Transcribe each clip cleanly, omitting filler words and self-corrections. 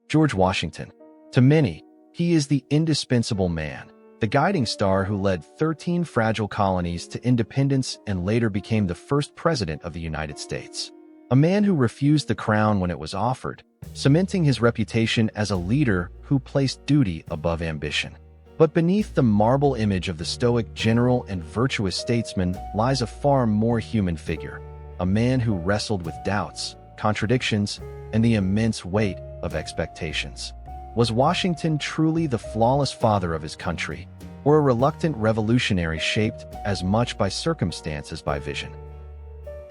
George Washington. To many, he is the indispensable man, the guiding star who led 13 fragile colonies to independence and later became the first president of the United States. A man who refused the crown when it was offered, cementing his reputation as a leader who placed duty above ambition. But beneath the marble image of the stoic general and virtuous statesman lies a far more human figure, a man who wrestled with doubts, contradictions, and the immense weight of expectations. Was Washington truly the flawless father of his country, or a reluctant revolutionary shaped as much by circumstance as by vision?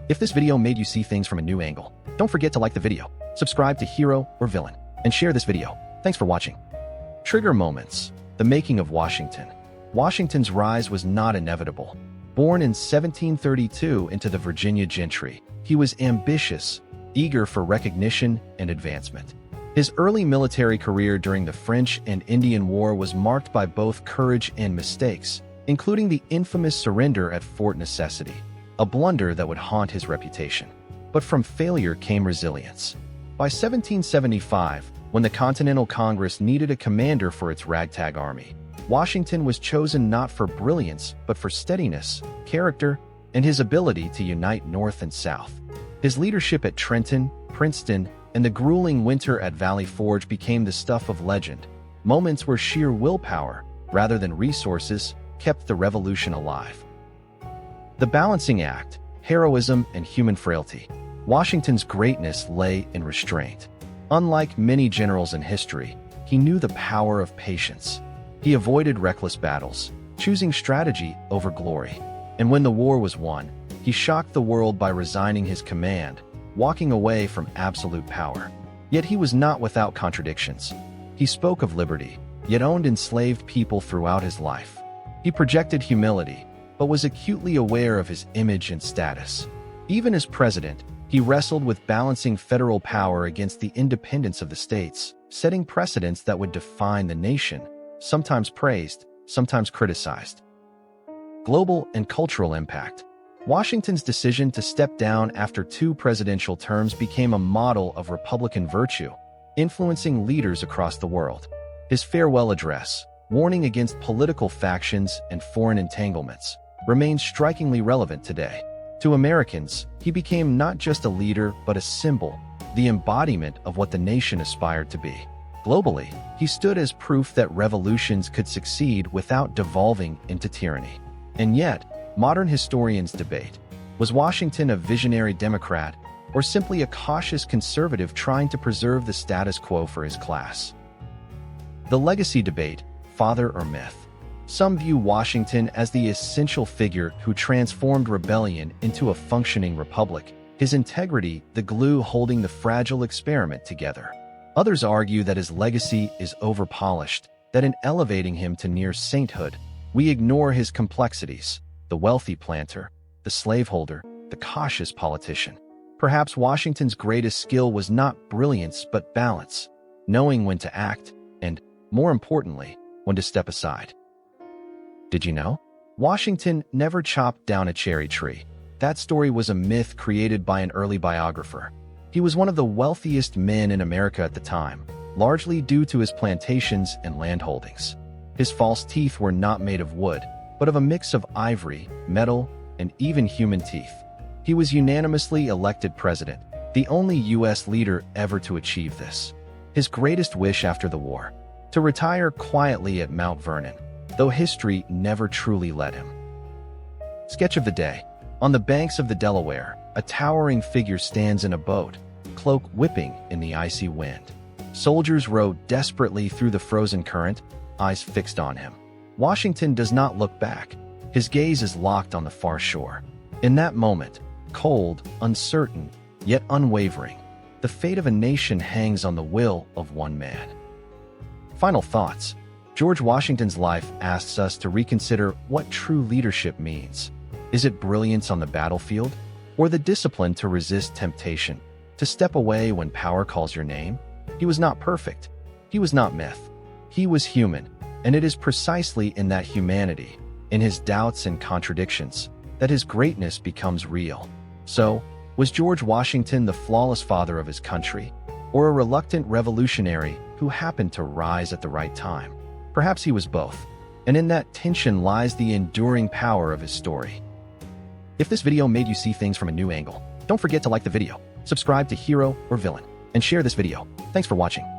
If this video made you see things from a new angle, don't forget to like the video, subscribe to Hero or Villain, and share this video. Thanks for watching. Trigger moments. The making of Washington. Washington's rise was not inevitable. Born in 1732 into the Virginia gentry, he was ambitious, eager for recognition and advancement. His early military career during the French and Indian War was marked by both courage and mistakes, including the infamous surrender at Fort Necessity, a blunder that would haunt his reputation. But from failure came resilience. By 1775, when the Continental Congress needed a commander for its ragtag army, Washington was chosen not for brilliance, but for steadiness, character, and his ability to unite North and South. His leadership at Trenton, Princeton, and the grueling winter at Valley Forge became the stuff of legend, moments where sheer willpower, rather than resources, kept the revolution alive. The balancing act, heroism and human frailty. Washington's greatness lay in restraint. Unlike many generals in history, he knew the power of patience. He avoided reckless battles, choosing strategy over glory. And when the war was won, he shocked the world by resigning his command, walking away from absolute power. Yet he was not without contradictions. He spoke of liberty, yet owned enslaved people throughout his life. He projected humility, but was acutely aware of his image and status. Even as president, he wrestled with balancing federal power against the independence of the states, setting precedents that would define the nation, sometimes praised, sometimes criticized. Global and cultural impact. Washington's decision to step down after 2 presidential terms became a model of Republican virtue, influencing leaders across the world. His farewell address, warning against political factions and foreign entanglements, remains strikingly relevant today. To Americans, he became not just a leader but a symbol, the embodiment of what the nation aspired to be. Globally, he stood as proof that revolutions could succeed without devolving into tyranny. And yet, modern historians debate, was Washington a visionary Democrat or simply a cautious conservative trying to preserve the status quo for his class? The legacy debate, father or myth. Some view Washington as the essential figure who transformed rebellion into a functioning republic, his integrity the glue holding the fragile experiment together. Others argue that his legacy is overpolished, that in elevating him to near sainthood, we ignore his complexities. The wealthy planter, the slaveholder, the cautious politician. Perhaps Washington's greatest skill was not brilliance but balance, knowing when to act and, more importantly, when to step aside. Did you know? Washington never chopped down a cherry tree. That story was a myth created by an early biographer. He was one of the wealthiest men in America at the time, largely due to his plantations and land holdings. His false teeth were not made of wood, but of a mix of ivory, metal, and even human teeth. He was unanimously elected president, the only U.S. leader ever to achieve this. His greatest wish after the war, to retire quietly at Mount Vernon, though history never truly let him. Sketch of the day. On the banks of the Delaware, a towering figure stands in a boat, cloak whipping in the icy wind. Soldiers row desperately through the frozen current, eyes fixed on him. Washington does not look back. His gaze is locked on the far shore. In that moment, cold, uncertain, yet unwavering, the fate of a nation hangs on the will of one man. Final thoughts. George Washington's life asks us to reconsider what true leadership means. Is it brilliance on the battlefield, or the discipline to resist temptation, to step away when power calls your name? He was not perfect. He was not myth. He was human, and it is precisely in that humanity, in his doubts and contradictions, that his greatness becomes real. So, was George Washington the flawless father of his country, or a reluctant revolutionary who happened to rise at the right time? Perhaps he was both, and in that tension lies the enduring power of his story. If this video made you see things from a new angle, don't forget to like the video, subscribe to Hero or Villain, and share this video. Thanks for watching.